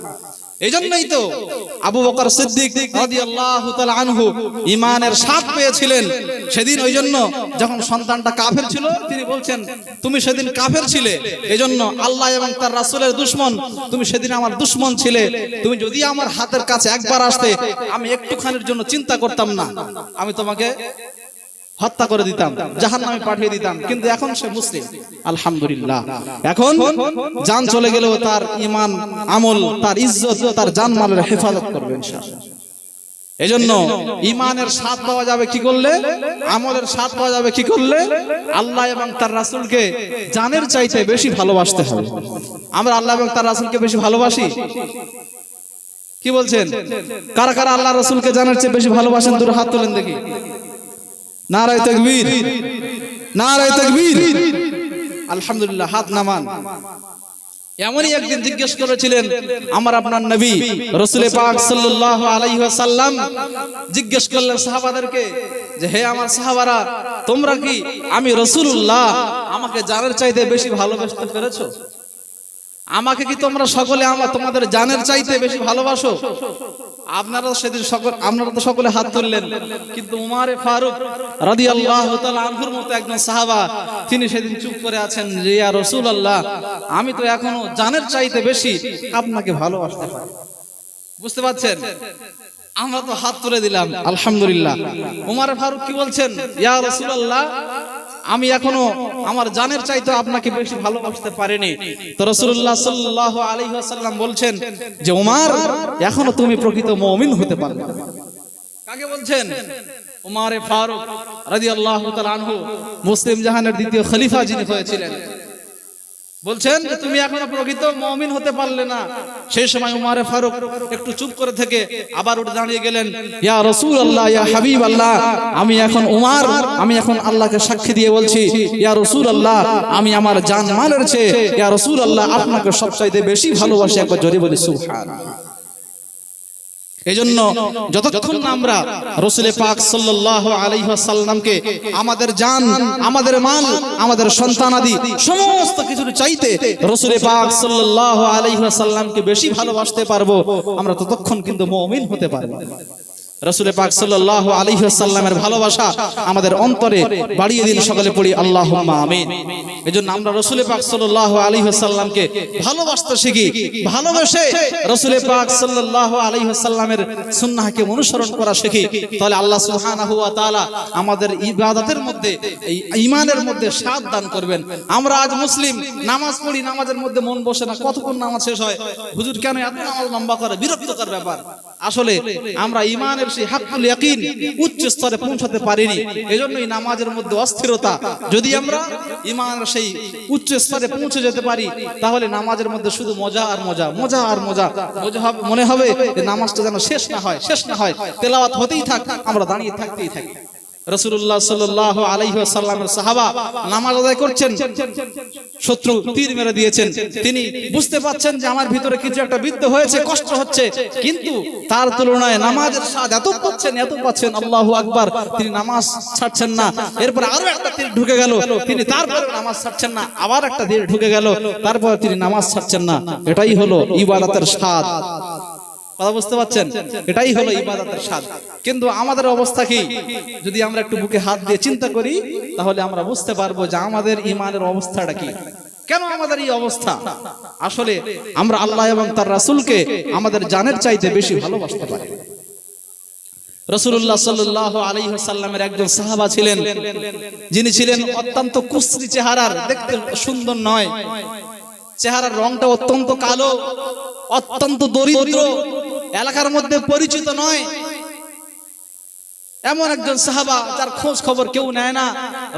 এজন্যই তো আবু বকর সিদ্দিক রাদিয়াল্লাহু তাআলা আনহু ঈমানের স্বাদ পেয়েছিলেন সেদিন। ওই জন্য যখন সন্তানটা কাফের ছিল তিনি বলছেন তুমি সেদিন কাফের ছিলে, এজন্য আল্লাহ এবং তার রাসূলের দুশমন, তুমি সেদিন আমার দুশমন ছিলে, তুমি যদি আমার হাতের কাছে একবার আসতে আমি একটুখানির জন্য চিন্তা করতাম না, আমি তোমাকে হত্যা করে দিতাম, জাহান্নামে পাঠিয়ে দিতাম। কিন্তু এখন সে মুসলিম, আলহামদুলিল্লাহ। এখন জান চলে গেলেও তার ঈমান, আমল, তার ইজ্জত, তার জানমালের হেফাজত করবে ইনশাআল্লাহ। এজন্য ঈমানের স্বাদ পাওয়া যাবে কি করলে, আমলের স্বাদ পাওয়া যাবে কি করলে, আল্লাহ এবং তার রাসূলকে জানের চাইতে বেশি ভালোবাসতে হবে। আমরা আল্লাহ এবং তার রাসূলকে বেশি ভালোবাসি? কি বলছেন? কারা কারা আল্লাহ রাসূলকে জানার চেয়ে বেশি ভালোবাসেন? দুটো হাত তোলেন দেখি। নারায়ে তাকবীর, নারায়ে তাকবীর। আলহামদুলিল্লাহ, হাত নামান। এমনই একদিন জিজ্ঞেস করেছিলেন আমার আপনার নবী রাসূল পাক সাল্লাল্লাহু আলাইহি ওয়াসাল্লাম, জিজ্ঞেস করলেন সাহাবাদেরকে যে হে আমার সাহাবারা, তোমরা কি আমি রাসূলুল্লাহ আমাকে জানের চাইতে বেশি ভালোবাসতে পেরেছো? আমাকে কি তোমরা সকলে তোমাদের জানের চাইতে বেশি ভালোবাসো? আপনারা সেদিন আপনারা তো সকলে হাত তুললেন, কিন্তু উমারে ফারুক রাদিয়াল্লাহু তাআলা আনহুর মতো একজন সাহাবা, তিনি সেদিন চুপ করে আছেন যে ইয়া রাসূলুল্লাহ, আমি তো এখনো জানের চাইতে বেশি আপনাকে ভালোবাসতে পারি। বুঝতে পারছেন? আমরা তো হাত তুলে দিলাম, আলহামদুলিল্লাহ। উমারে ফারুক কি বলছেন? ইয়া রাসূলুল্লাহ, আমি এখনো আমার জানের চাইতে আপনাকে বেশি ভালোবাসতে পারিনি। তো রাসূলুল্লাহ সাল্লাল্লাহু আলাইহি ওয়াসাল্লাম বলছেন যে উমার, এখনো তুমি প্রকৃত মুমিন হতে পারবে না। কাকে বলছেন? উমারে ফারুক রাদিয়াল্লাহু তাআলা আনহু, মুসলিম জাহানের দ্বিতীয় খলিফা যিনি হয়েছিলেন, বলছেন যে তুমি এখনো প্রকৃত মুমিন হতে পারলে না। সেই সময় উমারে ফারুক একটু চুপ করে থেকে আবার উঠে দাঁড়িয়ে গেলেন, ইয়া রাসূলুল্লাহ, ইয়া হাবিবাল্লাহ, আমি এখন উমার, আমি এখন আল্লাহকে সাক্ষী দিয়ে বলছি, ইয়া রাসূলুল্লাহ, আমি আমার জান মালের চেয়ে ইয়া রাসূলুল্লাহ আপনাকে সবচাইতে বেশি ভালোবাসি। একবার জোরে বলি সুবহানাল্লাহ। এজন্য যতক্ষণ না আমরা রাসূল পাক সাল্লাল্লাহু আলাইহি ওয়াসাল্লামকে আমাদের জান, আমাদের মাল, আমাদের সন্তানাদি সমস্ত কিছুর চাইতে রাসূল পাক সাল্লাল্লাহু আলাইহি ওয়াসাল্লামকে বেশি ভালোবাসতে পারবো, আমরা ততক্ষণ কিন্তু মুমিন হতে পারবো। রাসূল পাক সাল্লাল্লাহু আলাইহি ওয়াসাল্লামের ভালোবাসা আমাদের অন্তরে বাড়িয়ে দিন, সকলে পড়ি আল্লাহুম্মা আমিন। এজন্য আমরা রাসূল পাক সাল্লাল্লাহু আলাইহি ওয়াসাল্লামকে ভালোবাসতে শিখি, ভালোবেসে রাসূল পাক সাল্লাল্লাহু আলাইহি ওয়াসাল্লামের সুন্নাহকে অনুসরণ করা শিখি, তাহলে আল্লাহ সুবহানাহু ওয়া তাআলা আমাদের ইবাদতের মধ্যে, এই ঈমানের মধ্যে স্বাদ দান করবেন। আমরা আজ মুসলিম, নামাজ পড়ি, নামাজের মধ্যে মন বসে না, কতক্ষণ নামাজ শেষ হয়, হুজুর কেন এত নামাজ লম্বা করে, বিরক্তকর ব্যাপার। আসলে আমরা ঈমানের সেই হাক্কুল ইয়াকিন উচ্চ স্তরে পৌঁছাতে পারিনি, এজন্যই নামাজের মধ্যে অস্থিরতা। যদি আমরা ঈমানের সেই উচ্চ স্তরে পৌঁছে যেতে পারি, তাহলে নামাজের মধ্যে শুধু মজা আর মজা, মজা আর মজা, মনে হবে যে নামাজটা যেন শেষ না হয়, শেষ না হয়, তেলাওয়াত হতেই থাক, আমরা দাঁড়িয়ে থাকতেই থাকি। রাসূলুল্লাহ সাল্লাল্লাহু আলাইহি ওয়াসাল্লামের সাহাবা নামাজ আদায় করছেন, শত্রু তীর মেরে দিয়েছেন, তিনি বুঝতে পারছেন যে আমার ভিতরে কিছু একটা বিদ্ধ হয়েছে, কষ্ট হচ্ছে, কিন্তু তার তুলনায় নামাজের স্বাদ এত পাচ্ছেন, এত পাচ্ছেন, আল্লাহু আকবার, তিনি নামাজ ছাড়ছেন না। এরপর আরো একটা তীর ঢুকে গেল, তিনি তারপর নামাজ ছাড়ছেন না, আবার একটা তীর ঢুকে গেল, তারপর তিনি নামাজ ছাড়ছেন না। এটাই হলো ইবাদতের স্বাদ। কথা বুঝতে পারছেন? এটাই হলো ইবাদতের স্বাদ। কিন্তু আমাদের অবস্থা কি? যদি আমরা একটু বুকে হাত দিয়ে চিন্তা করি, তাহলে আমরা বুঝতে পারবো যে আমাদের ঈমানের অবস্থাটা কি, কেন আমাদের এই অবস্থা। আসলে আমরা আল্লাহ এবং তার রাসূলকে আমাদের জানের চাইতে বেশি ভালোবাসতে পারি। রাসূলুল্লাহ সাল্লাল্লাহু আলাইহি ওয়াসাল্লামের একজন সাহাবা ছিলেন, যিনি ছিলেন অত্যন্ত কুশ্রী চেহারার, দেখতে সুন্দর নয়, চেহারার রংটা অত্যন্ত কালো, অত্যন্ত দরিদ্র, এলাকার মধ্যে পরিচিত নয়, এমন একজন সাহাবা যার খোঁজ খবর কেউ নেয় না।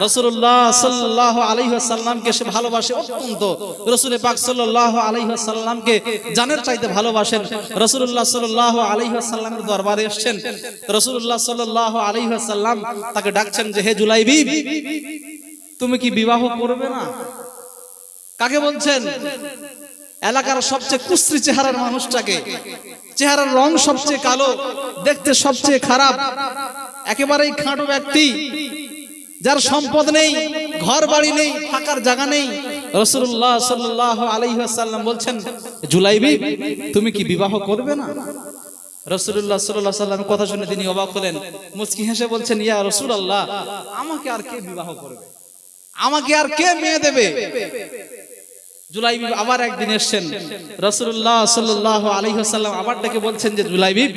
রাসূলুল্লাহ সাল্লাল্লাহু আলাইহি ওয়াসাল্লামকে সে ভালোবাসে অত্যন্ত। রাসূল পাক সাল্লাল্লাহু আলাইহি ওয়াসাল্লামকে জানের চাইতে ভালোবাসেন। রাসূলুল্লাহ সাল্লাল্লাহু আলাইহি ওয়াসাল্লামের দরবারে এসেছেন। রাসূলুল্লাহ সাল্লাল্লাহু আলাইহি ওয়াসাল্লাম তাকে ডাকছেন যে হে জুলাইবিব, তুমি কি বিবাহ করবে না? কাকে বলছেন? এলাকার সবচেয়ে কুশ্রী চেহারার মানুষটাকে, চেহারার রং সবচেয়ে কালো, দেখতে সবচেয়ে খারাপ, একেবারেই খাঁটো ব্যক্তি, যার সম্পদ নেই, ঘর বাড়ি নেই, থাকার জায়গা নেই। রাসূলুল্লাহ সাল্লাল্লাহু আলাইহি ওয়াসাল্লাম বলছেন, জুলাইবিব, তুমি কি বিবাহ করবে না? রাসূলুল্লাহ সাল্লাল্লাহু আলাইহি ওয়াসাল্লামের কথা শুনে তিনি অবাক হলেন, মুচকি হেসে বলছেন, ইয়া রাসূলুল্লাহ, আমাকে আর কে বিবাহ করবে, আমাকে আর কে মেয়ে দেবে? জুলাইবিব আবার একদিন এসেছেন, রাসূলুল্লাহ সাল্লাল্লাহু আলাইহি ওয়াসাল্লাম আবার ডেকে বলছেন যে জুলাইবিব,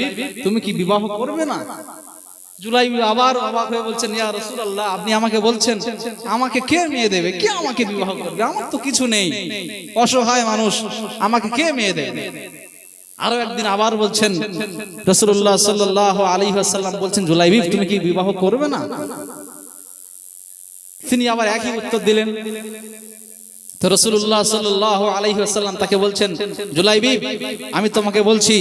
তুমি কি বিবাহ করবে না? জুলাইবিব আবার অবাক হয়ে বলছেন, ইয়া রাসূলুল্লাহ, আপনি আমাকে বলছেন আমাকে কে মেয়ে দেবে, কে আমাকে বিবাহ করবে, আমার তো কিছু নেই, অসহায় মানুষ, আমাকে কে মেয়ে দেবে? আরো একদিন আবার বলছেন, রাসূলুল্লাহ সাল্লাল্লাহু আলাইহি ওয়াসাল্লাম বলছেন, জুলাইবিব তুমি কি বিবাহ করবে না? তিনি আবার একই উত্তর দিলেন। তো রাসূলুল্লাহ সাল্লাল্লাহু আলাইহি ওয়াসাল্লাম তাকে বলছেন, জুলাইবিব আমি তোমাকে বলছি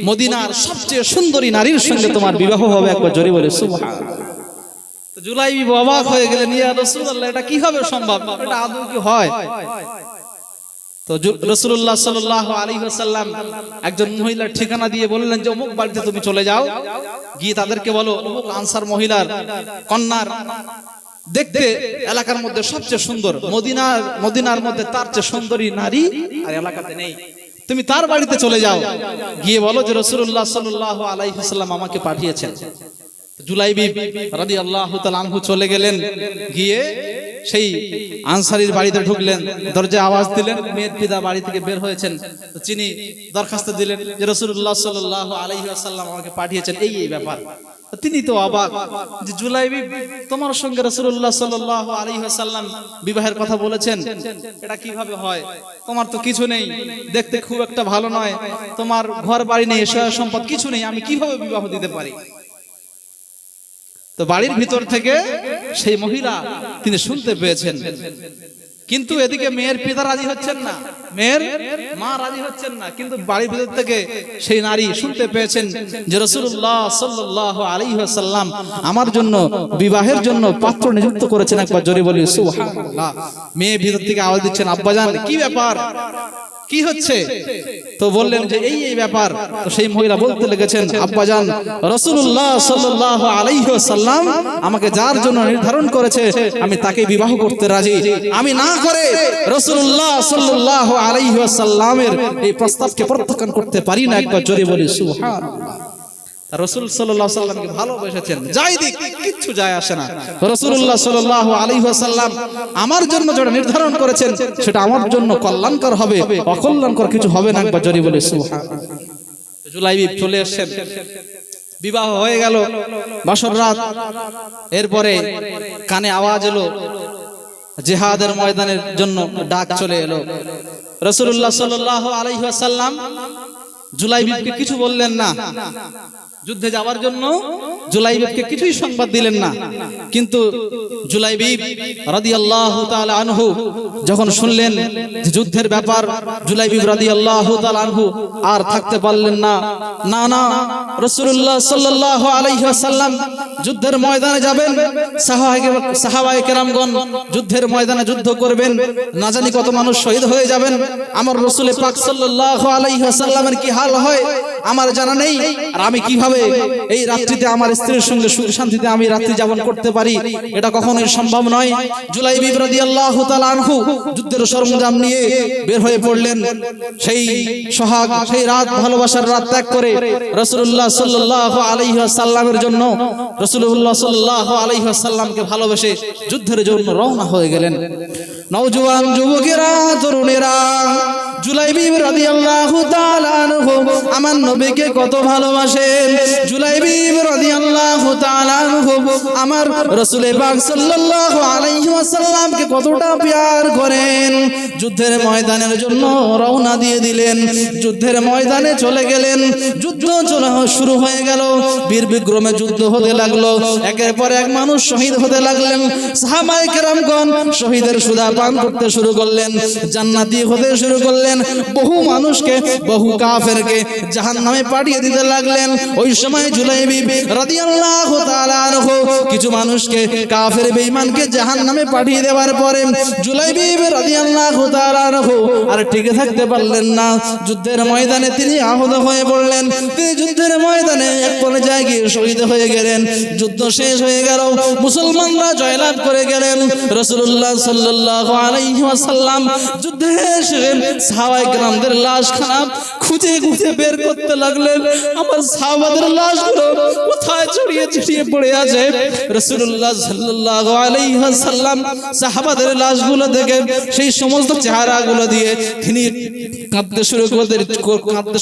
মদিনার সবচেয়ে সুন্দরী নারীর সঙ্গে তোমার বিবাহ হবে। একবার জোরে বলে সুবহানাল্লাহ। তো জুলাইবিব অবাক হয়ে গেলেন, ইয়া রাসূলুল্লাহ এটা কিভাবে সম্ভব, এটা আদৌ কি হয়? তো রাসূলুল্লাহ সাল্লাল্লাহু আলাইহি ওয়াসাল্লাম একজন মহিলার ঠিকানা দিয়ে বললেন যে অমুক বাড়িতে তুমি চলে যাও, গিয়ে তাদেরকে বলো অমুক আনসার মহিলার কন্যার দেখতে এলাকার মধ্যে সবচেয়ে সুন্দর, মদিনার মধ্যে তার চেয়ে সুন্দরী নারী আর এলাকাতে নেই, তুমি তার বাড়িতে চলে যাও, গিয়ে বলো যে রাসূলুল্লাহ সাল্লাল্লাহু আলাইহি ওয়াসাল্লাম আমাকে পাঠিয়েছেন। জুলাইবিব রাদিয়াল্লাহু তাআলা আনহু চলে গেলেন, গিয়ে সেই আনসারীর বাড়িতে ঢুকলেন, দরজায় আওয়াজ দিলেন, মেয়ের পিতা বাড়ি থেকে বের হয়েছেন। তিনি দরখাস্ত দিলেন যে রাসূলুল্লাহ সাল্লাল্লাহু আলাইহি ওয়াসাল্লাম আমাকে পাঠিয়েছেন, এই ব্যাপার। তিনি তো অবাক যে জুলাইবিব তোমার সঙ্গে রাসূলুল্লাহ সাল্লাল্লাহু আলাইহি ওয়াসাল্লাম বিবাহের কথা বলেছেন, এটা কিভাবে হয়? তোমার তো কিছু নেই, দেখতে খুব একটা ভালো নয়, তোমার ঘর বাড়ি নেই, সয় সম্পদ কিছু নেই, আমি কিভাবে বিবাহ দিতে পারি? তো বাড়ির ভিতর থেকে সেই মহিলা তিনি শুনতে পেয়েছেন, কিন্তু এদিকে মেয়ের পিতা রাজি হচ্ছেন না, মেয়ের মা রাজি হচ্ছেন না, কিন্তু বাড়ির ভিতর থেকে সেই নারী শুনতে পেয়েছেন যে রাসূলুল্লাহ সাল্লাল্লাহু আলাইহি ওয়াসাল্লাম আমার জন্য বিবাহের জন্য পাত্র নিযুক্ত করেছেন। একবার জোরে বলি সুবহানাল্লাহ। মেয়ে ভিতর থেকে আওয়াজ দিচ্ছেন, আব্বাজান কি ব্যাপার, কি হচ্ছে? তো বললেন যে এই ব্যাপার। তো সেই মহিলা বলতে লেগেছেন, আব্বাজান রাসূলুল্লাহ সাল্লাল্লাহু আলাইহি ওয়াসাল্লাম আমাকে যার জন্য নির্ধারণ করেছে আমি তাকে বিবাহ করতে রাজি, আমি না করে রাসূলুল্লাহ সাল্লাল্লাহু আলাইহি ওয়াসাল্লামের এই প্রস্তাবকে প্রত্যাখ্যান করতে পারি না। একবার জোরে বলি সুবহানাল্লাহ। রাসূল সাল্লাল্লাহু আলাইহি ওয়াসাল্লামকে ভালোবেসেছেন, যাই দিক কিচ্ছু যায় আসে না, রাসূলুল্লাহ সাল্লাল্লাহু আলাইহি ওয়াসাল্লাম আমার জন্য যেটা নির্ধারণ করেছেন সেটা আমার জন্য কল্যাণকর হবে, অকল্যাণকর কিছু হবে না। একবার জোরে বলে সুবহানাল্লাহ। জুলাইবিব চলে এসেছেন, বিবাহ হয়ে গেল, বাসর রাত। এরপরে কানে আওয়াজ এলো, জিহাদের ময়দানের জন্য ডাক চলে এলো। রাসূলুল্লাহ সাল্লাল্লাহু আলাইহি ওয়াসাল্লাম জুলাইবিবকে কিছু বললেন না, যুদ্ধে যাওয়ার জন্য জুলাইবিবকে কিছুই সংবাদ দিলেন না। কিন্তু জুলাইবিব রাদিয়াল্লাহু তাআলা আনহু যখন শুনলেন যে যুদ্ধের ব্যাপার, জুলাইবিব রাদিয়াল্লাহু তাআলা আনহু আর থাকতে পারলেন না। না না, রাসূলুল্লাহ সাল্লাল্লাহু আলাইহি ওয়াসাল্লাম যুদ্ধের ময়দানে যাবেন, সাহাবায়ে কেরামগণ যুদ্ধের ময়দানে যুদ্ধ করবেন, না জানি কত মানুষ শহীদ হয়ে যাবেন, আমার রাসূল পাক সাল্লাল্লাহু আলাইহি ওয়াসাল্লামের কি হাল হয় আমার জানা নেই, আর আমি কিভাবে এই রাত্রিতে আমার স্ত্রীর সঙ্গে সুখ শান্তিতে আমি রাত্রি যাপন করতে পারি, এটা কখনোই সম্ভব নয়। জুলাইবিব রাদিয়াল্লাহু তাআলা আনহু যুদ্ধের সরঞ্জাম নিয়ে বের হয়ে পড়লেন। সেই সোহাগ, সেই রাত, ভালোবাসার রাত ত্যাগ করে রাসূলুল্লাহ সাল্লাল্লাহু আলাইহি ওয়াসাল্লামের জন্য, রাসূলুল্লাহ সাল্লাল্লাহু আলাইহি ওয়াসাল্লামকে ভালোবেসে যুদ্ধের জন্য রওনা হয়ে গেলেন। নওজোয়ান যুবকেরা, তরুণেরা, জুলাইবিব রাদিয়াল্লাহু তাআলা আনহু আমার নবীকে কত ভালোবাসেন, জুলাইবিব রাদিয়াল্লাহু তাআলা আনহু আমার রাসূল পাক সাল্লাল্লাহু আলাইহি ওয়াসাল্লামকে কতটা প্যার করেন। যুদ্ধের ময়দানের জন্য রওনা দিয়ে দিলেন, যুদ্ধের ময়দানে চলে গেলেন। যুদ্ধ শুরু হয়ে গেল, বীর বিক্রমে যুদ্ধ হতে লাগলো, একের পর এক মানুষ শহীদ হতে লাগলেন। সাহাবায়ে কেরামগণ শহীদের সুধা পান করতে শুরু করলেন, জান্নাতি হতে শুরু করলেন। বহু মানুষকে, বহু কাফেরকে জাহান্নামে পাঠিয়ে দিতে লাগলেন। ওই সময় জুলাইবিব রাদিয়াল্লাহু তাআলা আনহু কিছু মানুষকে, কাফের বেঈমানকে জাহান্নামে পাঠিয়ে দেওয়ার পরে জুলাইবিব রাদিয়াল্লাহু তাআলা আনহু আর টিকে থাকতে পারলেন না। যুদ্ধের ময়দানে তিনি আহত হয়ে পড়লেন। তিনি যুদ্ধের ময়দানে এক পর্যায়ে গিয়ে শহীদ হয়ে গেলেন। যুদ্ধ শেষ হয়ে গেল, মুসলমানরা জয়লাভ করে গেলেন। রাসূলুল্লাহ সাল্লাল্লাহু আলাইহি ওয়াসাল্লাম যুদ্ধে শেষে সাহাবায়ে কেরামদের লাশখানা খুঁজে খুঁজে বের করতে লাগলেন। আমার সাহাবাদের লাশগুলো কোথায় ছড়িয়ে ছিটিয়ে পড়ে আছে। রাসূলুল্লাহ সাল্লাল্লাহু আলাইহি ওয়াসাল্লাম সাহাবাদের লাশগুলো দেখে সেই সমস্ত চেহারাগুলো দিয়ে তিনি কাঁদতে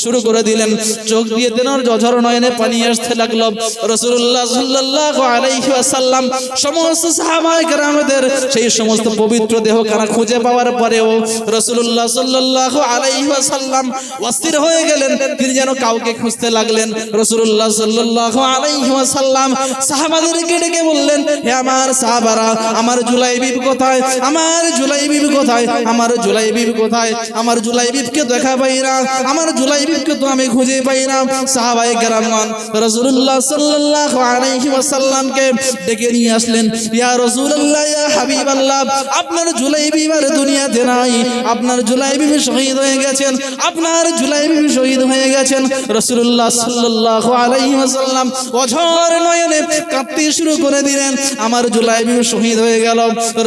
শুরু করে দিলেন। চোখ দিয়ে তেনার জঝর নয়নে পানি আসতে লাগলো। রাসূলুল্লাহ সাল্লাল্লাহু আলাইহি ওয়াসাল্লাম সমস্ত সাহাবায়ে কেরামদের সেই সমস্ত পবিত্র দেহ কানা খুঁজে পাওয়ার পরেও রাসূলুল্লাহ সাল্লাল্লাহু আলাইহি ওয়াসাল্লাম অস্থির হয়ে গেলেন। তিনি যেন কাউকে খুঁজতে লাগলেন। রাসূলুল্লাহ সাল্লাল্লাহু আলাইহি ওয়াসাল্লাম সাহাবাদেরকে ডেকে বললেন, হে আমার সাহাবারা, আমার জুলাইবিব কোথায়? আমার জুলাইবিব কোথায়? আমার জুলাইবিব কোথায়? আমার জুলাইবিবকে দেখা পাই না, আমার জুলাইবিবকে তো আমি খুঁজে পাই না। সাহাবায়ে কেরামগণ রাসূলুল্লাহ সাল্লাল্লাহু আলাইহি ওয়াসাল্লামকে ডেকে নিয়ে আসলেন। ইয়া রাসূলুল্লাহ, ইয়া হাবিবাল্লাহ, আপনার জুলাইবিব আর দুনিয়াতে নাই, আপনার জুলাইবিব শহীদ হয়ে গেছেন, আপনার জুলাইবিব শহীদ হয়ে গেছেন। রাসূলুল্লাহ সাল্লাল্লাহু আলাইহি ওয়াসাল্লাম অঝর নয়নে কাঁদতে শুরু করে দিলেন। আমার জুলাইবিব শহীদ হয়ে গেল।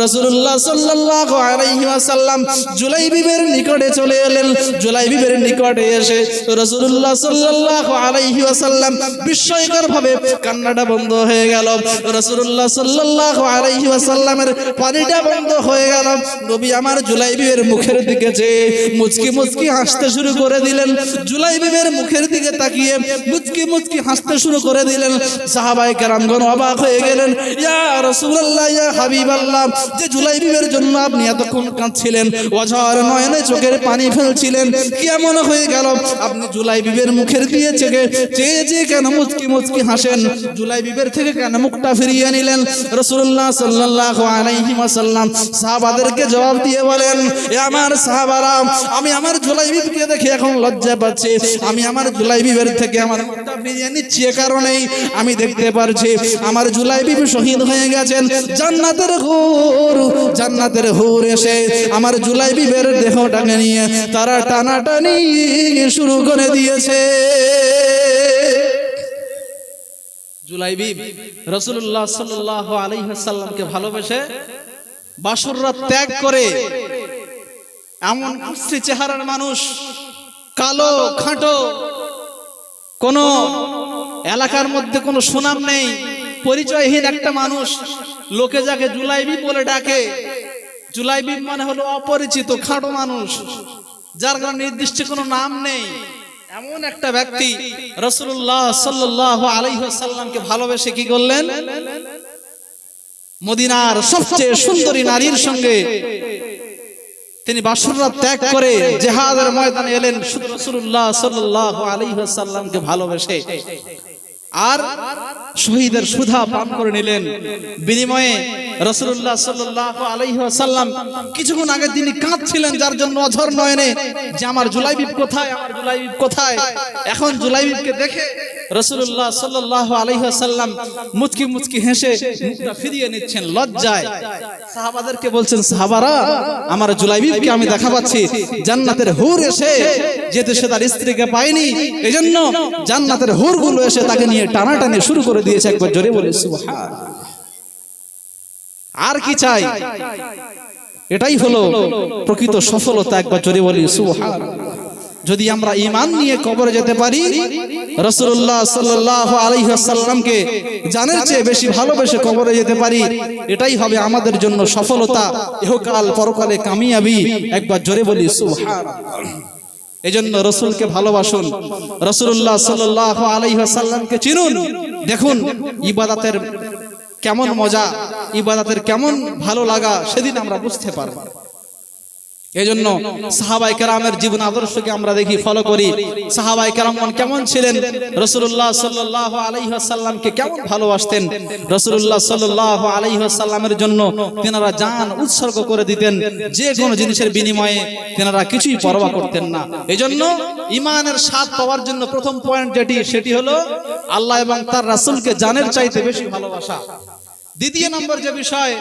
রাসূলুল্লাহ সাল্লাল্লাহু আলাইহি ওয়াসাল্লাম জুলাইবিবের নিকটে চলে এলেন। জুলাইবিবের নিকটে এসে রাসূলুল্লাহ সাল্লাল্লাহু আলাইহি ওয়াসাল্লাম বিস্ময়করভাবে কান্নাটা বন্ধ হয়ে গেল। রাসূলুল্লাহ সাল্লাল্লাহু আলাইহি ওয়াসাল্লামের পানিটা বন্ধ হয়ে গেল। নবী আমার জুলাইবিবের মুখের দিকে চেয়ে মুচকি মুচকি হাসতে শুরু করে দিলেন। জুলাইবিবের মুখের দিকে তাকিয়ে মুচকি মুচকি হাসতে শুরু করে দিলেন। সাহাবায়ে কেরামগণ অবাক হয়ে গেলেন। ইয়া রাসূলুল্লাহ, ইয়া হাবিবাল্লাহ, যে জুলাইবিবের জন্য আপনি এতক্ষণ কাঁদছিলেন, অঝর নয়নে চোখের পানি ফেলছিলেন, কেমন হয়ে গেল আপনি জুলাইবিবের মুখের দিয়ে চেয়ে কেন মুচকি মুচকি হাসেন? জুলাইবিবের থেকে কেন মুখটা ফিরিয়ে নিলেন? রাসূলুল্লাহ সাল্লাল্লাহু আলাইহি ওয়াসাল্লাম সাহাবাদেরকে জবাব দিয়ে বলেন, এ আমার সাহাবারা, আমি আমার জুলাইবিবকে দেখে এখন লজ্জা পাচ্ছি। আমি আমার জুলাইবিবের থেকে আমার মুখটা ফিরিয়ে নিচ্ছি এ কারণেই আমি দেখতে পারছি আমার জুলাইবিব শহীদ হয়ে গেছেন। জান্নাতের হুর এসে আমার জুলাইবিবের দেহটাকে নিয়ে তারা টানাটানি শুরু করে দিয়েছে। জুলাইবিব রাসূলুল্লাহ সাল্লাল্লাহু আলাইহি ওয়াসাল্লামকে ভালোবেসে বাসর রাত ত্যাগ করে, এমন কুৎসিত চেহারার মানুষ, কালো খাটো, কোন এলাকার মধ্যে কোনো সুনাম নেই, পরিচয়হীন একটা মানুষ, লোকে যাকে জুলাইবিব বলে ডাকে। জুলাইবিব মানে হলো অপরিচিত খাটো মানুষ, যার কারণে নির্দিষ্ট কোনো নাম নেই। এমন একটা ব্যক্তি রাসূলুল্লাহ সাল্লাল্লাহু আলাইহি ওয়াসাল্লামকে ভালোবেসে কি করলেন? মদিনার সবচেয়ে সুন্দরী নারীর সঙ্গে তিনি বাসর রাত ত্যাগ করে জিহাদের ময়দানে এলেন রাসূলুল্লাহ সাল্লাল্লাহু আলাইহি ওয়াসাল্লামকে ভালোবেসে, আর শহীদের সুধা পান করে নিলেন। বিনিময়ে রাসূলুল্লাহ সাল্লাল্লাহু আলাইহি ওয়াসাল্লাম কিছুক্ষণ আগে তিনি কাঁদছিলেন, যার জন্য অঝর নয়নে, যে আমার জুলাইবিব কোথায়, আমার জুলাইবিব কোথায়। এখন জুলাইবিবকে দেখে রাসূলুল্লাহ সাল্লাল্লাহু আলাইহি ওয়াসাল্লাম মুচকি মুচকি হেসে মুখটা ফিরিয়ে নিচ্ছেন লজ্জায়। সাহাবাদেরকে বলছেন, সাহাবারা, আমার জুলাইবিবকে আমি দেখা পাচ্ছি জান্নাতের হুর এসে, যেহেতু সে তার স্ত্রীকে পায়নি, এজন্য জান্নাতের হুরগুলো এসে তাকে নিয়ে টানাটানি শুরু করে দিয়েছে। একবার জোরে বলে সুবহানাল্লাহ। আর কি চাই? এটাই হলো প্রকৃত সফলতা। একবার জোরে বলি সুবহানাল্লাহ। যদি আমরা ঈমান নিয়ে কবরে যেতে পারি, রাসূলুল্লাহ সাল্লাল্লাহু আলাইহি ওয়াসাল্লামকে জানের চেয়ে বেশি ভালোবেসে কবরে যেতে পারি, এটাই হবে আমাদের জন্য সফলতা, ইহকাল পরকালে কামিয়াবি। একবার জোরে বলি সুবহানাল্লাহ। এজন্য রাসূলকে ভালোবাসুন, রাসূলুল্লাহ সাল্লাল্লাহু আলাইহি ওয়াসাল্লামকে চিনুন। দেখুন ইবাদতের কেমন মজা, ইবাদতের কেমন ভালো লাগা সেদিন আমরা বুঝতে পারব। এজন্য সাহাবায়ে কেরামের জীবন আদর্শকে আমরা দেখি, ফলো করি। সাহাবায়ে কেরামগণ কেমন ছিলেন, রাসূলুল্লাহ সাল্লাল্লাহু আলাইহি ওয়াসাল্লামকে কেমন ভালোবাসতেন। রাসূলুল্লাহ সাল্লাল্লাহু আলাইহি ওয়াসাল্লামের জন্য তেনারা জান উৎসর্গ করে দিতেন, যে কোনো জিনিসের বিনিময়ে তেনারা কিছুই পরোয়া করতেন না। এজন্য ঈমানের স্বাদ পাওয়ার জন্য প্রথম পয়েন্ট সেটি হলো আল্লাহ এবং তার রাসূলকে জানের চাইতে বেশি ভালোবাসা। দ্বিতীয় নম্বর যে বিষয়,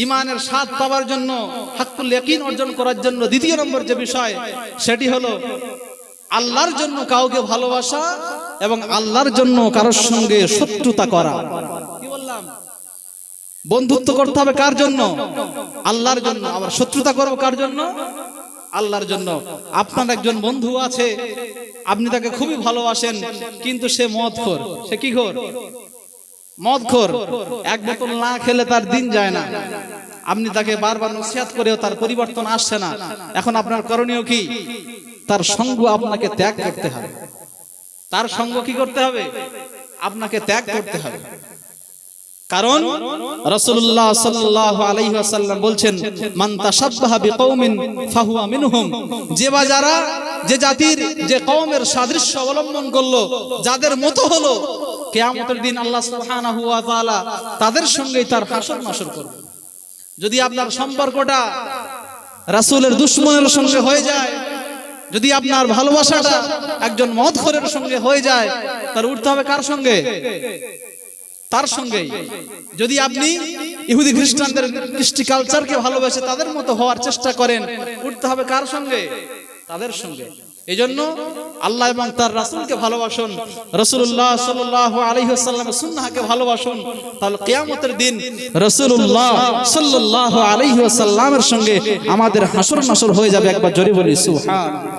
ঈমানের স্বাদ পাওয়ার জন্য, হাক্কুল ইয়াকিন অর্জন করার জন্য দ্বিতীয় নম্বর যে বিষয়, সেটি হলো আল্লাহর জন্য কাউকে ভালোবাসা এবং আল্লাহর জন্য কারোর সঙ্গে শত্রুতা করা। কি বললাম? বন্ধুত্ব করতে হবে কার জন্য? আল্লাহর জন্য। আবার শত্রুতা করব কার জন্য? আল্লাহর জন্য। আপনার একজন বন্ধু আছে, আপনি তাকে খুবই ভালোবাসেন, কিন্তু সে মদখোর। সে কি খোর? মদখোর। এক বোতল না খেলে তার দিন যায় না। আপনি তাকে বারবার নসিহত করেও তার পরিবর্তন আসছে না, এখন আপনার করণীয় কি? তার সঙ্গ আপনাকে ত্যাগ করতে হবে। তার সঙ্গ কি করতে হবে? আপনাকে ত্যাগ করতে হবে। কারণ রাসূলুল্লাহ সাল্লাল্লাহু আলাইহি ওয়াসাল্লাম বলছেন, মান তাশাব্বাহা বিকওমিন ফাহুয়া মিনহুম, যে জাতির যে কওমের সাদৃশ্য অবলম্বন করলো, যাদের মতো হলো, কিয়ামতের দিন আল্লাহ সুবহানাহু ওয়া তাআলা তাদের সঙ্গেই তার হাসর নাসর করবে। যদি আপনার সম্পর্কটা রাসূলের দুশমনের সঙ্গে হয়ে যায়, যদি আপনার ভালোবাসাটা একজন মদখোরের সঙ্গে হয়ে যায়, তার উঠতে হবে কার সঙ্গে? তার সঙ্গেই। যদি আপনি ইহুদি খ্রিস্টানদের কৃষ্টি কালচারকে ভালোবেসে তাদের মতো হওয়ার চেষ্টা করেন, উঠতে হবে কার সঙ্গে? তাদের সঙ্গে। এজন্য আল্লাহ এবং তার রাসূলকে ভালোবাসুন, রাসূলুল্লাহ সাল্লাল্লাহু আলাইহি ওয়াসাল্লামের সুন্নাহকে ভালোবাসুন, তাহলে কিয়ামতের দিন রাসূলুল্লাহ সাল্লাল্লাহু আলাইহি ওয়াসাল্লামের সঙ্গে আমাদের হাসর নাসর হয়ে যাবে। একবার জোরে বলি সুবহানাল্লাহ।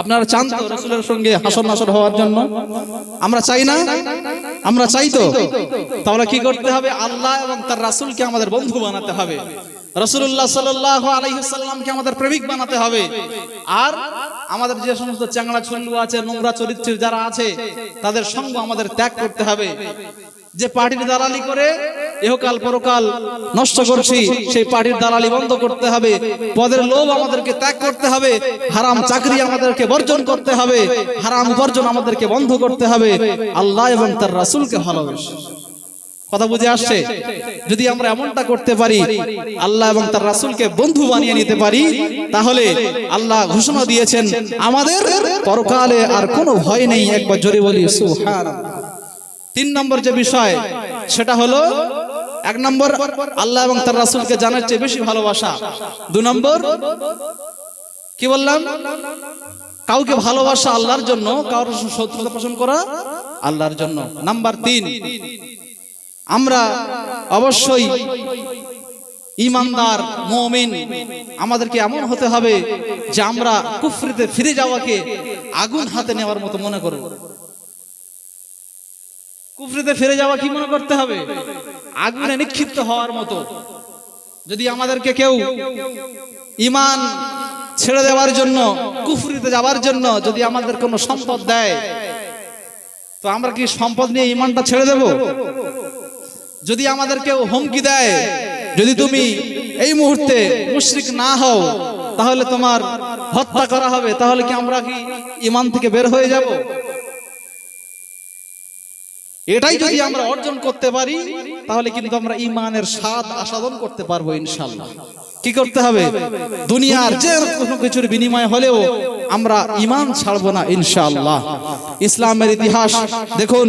আপনারা চান তো রাসূলের সঙ্গে হাসর নাসর হওয়ার জন্য? আমরা চাই না? আমরা চাই তো। তাহলে কি করতে হবে? আল্লাহ এবং তার রাসূলকে আমাদের বন্ধু বানাতে হবে, রাসূলুল্লাহ সাল্লাল্লাহু আলাইহি ওয়াসাল্লামকে আমাদের প্রেমিক বানাতে হবে। আর আমাদের যে সমস্ত চ্যাংড়া ছুল্লু আছে, নোংরা চরিত্রের যারা আছে, তাদের সঙ্গ আমাদের ত্যাগ করতে হবে। যে পার্টির দালালি করে ইহকাল পরকাল নষ্ট করছি, সেই পার্টির দালালি বন্ধ করতে হবে। পদের লোভ আমাদেরকে ত্যাগ করতে হবে, হারাম চাকরি আমাদেরকে বর্জন করতে হবে, হারাম উপার্জন আমাদেরকে বন্ধ করতে হবে। আল্লাহ এবং তার রাসূলকে ভালোবাসি। কথা বুঝে আসছে? যদি আমরা এমনটা করতে পারি, আল্লাহ এবং তার রাসূলকে বন্ধু বানিয়ে নিতে পারি, তাহলে আল্লাহ ঘোষণা দিয়েছেন আমাদের পরকালে আর কোনো ভয় নেই। একবার জোরে বলি সুবহানাল্লাহ। 3 নম্বর যে বিষয়, সেটা হলো 1 নম্বর আল্লাহ এবং তার রাসূলকে জানার চেয়ে বেশি ভালোবাসা। 2 নম্বর কি বললাম? কাউকে ভালোবাসা আল্লাহর জন্য, কারোর শত্রুতা পোষণ করা আল্লাহর জন্য। নাম্বার 3, আমরা অবশ্যই ঈমানদার মুমিন, আমাদেরকে এমন হতে হবে যে আমরা কুফরিতে ফিরে যাওয়াকে আগুন হাতে নেওয়ার মতো মনে করব। কুফরিতে ফিরে যাওয়া কি মনে করতে হবে? আগুনে নিক্ষিপ্ত হওয়ার মতো। যদি আমাদেরকে কেউ ঈমান ছেড়ে দেওয়ার জন্য, কুফরিতে যাওয়ার জন্য যদি আমাদের কোনো সম্পদ দেয়, তো আমরা কি সম্পদ নিয়ে ঈমানটা ছেড়ে দেব? যদি আমাদের কেউ হুমকি দেয়, যদি তুমি এই মুহূর্তে মুশরিক না হও তাহলে তোমার হত্যা করা হবে, তাহলে কি আমরা কি ঈমান থেকে বের হয়ে যাব? এটাই যদি আমরা অর্জন করতে পারি, তাহলে কিন্তু আমরা ঈমানের স্বাদ আস্বাদন করতে পারবো ইনশাআল্লাহ। কি করতে হবে? দুনিয়ার যে কোনো কিছুর বিনিময় হলেও আমরা ঈমান ছাড়বো না ইনশাআল্লাহ। ইসলামের ইতিহাস দেখুন,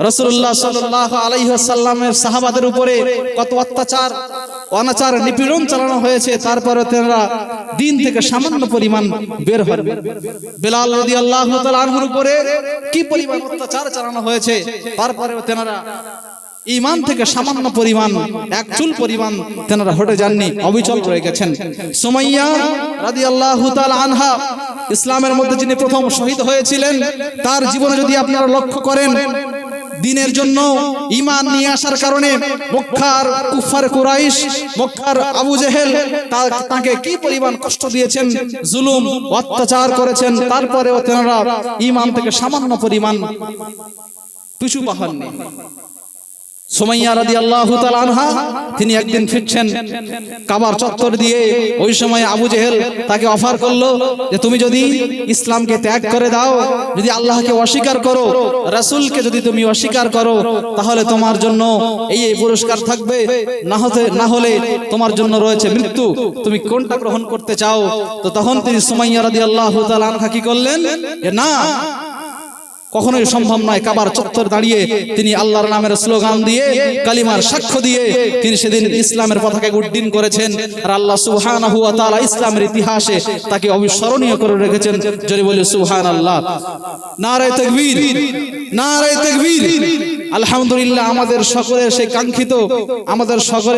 রাসূলুল্লাহ সাল্লাল্লাহু আলাইহি ওয়াসাল্লামের সাহাবাদের উপরে কত অত্যাচার, অনাচার, নিপীড়ন চালানো হয়েছে, তারপরে তারা দিন থেকে সামান্য পরিমাণ বের হন। বেলাল রাদিয়াল্লাহু তাআলা আনহুর উপরে কি পরিমাণ অত্যাচার চালানো হয়েছে, তারপরেও তেনারা ঈমান থেকে সামান্য পরিমাণ, এক চুল পরিমাণ তেনারা হটে যাননি, অবিচল রয়ে গেছেন। সুমাইয়া রাদিয়াল্লাহু তাআলা আনহা, ইসলামের মধ্যে যিনি প্রথম শহীদ হয়েছিলেন, তার জীবনে যদি আপনারা লক্ষ্য করেন, দিনের জন্য ঈমান নিয়ে আসার কারণে মক্কার কুফার কুরাইশ, মক্কার আবু জেহেল তাকে কি পরিমাণ কষ্ট দিয়েছেন, জুলুম অত্যাচার করেছেন, তারপরেও তেনারা ঈমান থেকে সামান্য পরিমাণ পিছু পা হননি। সুমাইয়া রাদিয়াল্লাহু তাআলা আনহা, তিনি একদিন ফিরছেন কাবার চত্বর দিয়ে, ওই সময় আবু জেহেল তাকে অফার করলো যে তুমি যদি ইসলামকে ত্যাগ করে দাও, যদি আল্লাহকে অস্বীকার করো, রাসূলকে যদি তুমি অস্বীকার করো, তাহলে তোমার জন্য এই পুরস্কার থাকবে, না হলে তোমার জন্য রয়েছে মৃত্যু, তুমি কোনটা গ্রহণ করতে চাও? তো তখন তিনি সুমাইয়া রাদিয়াল্লাহু তাআলা আনহা কি করলেন? না, কখনোই সম্ভব নয়। কাবার চত্বর দাঁড়িয়ে তিনি আল্লাহর নামের স্লোগান দিয়ে, কালিমার সাক্ষ্য দিয়ে তিনি সেদিন ইসলামের পতাকা উড্ডীন করেছেন। আর আল্লাহ সুবহানাহু ওয়া তাআলা ইসলামের ইতিহাসে তাকে অবিস্মরণীয় করে রেখেছেন। জোরে বলি সুবহানাল্লাহ। নারায়ে তাকবীর, নারায়ে তাকবীর। আলহামদুলিল্লাহ, আমাদের সকলের সেই কাঙ্ক্ষিত, আমাদের সকলের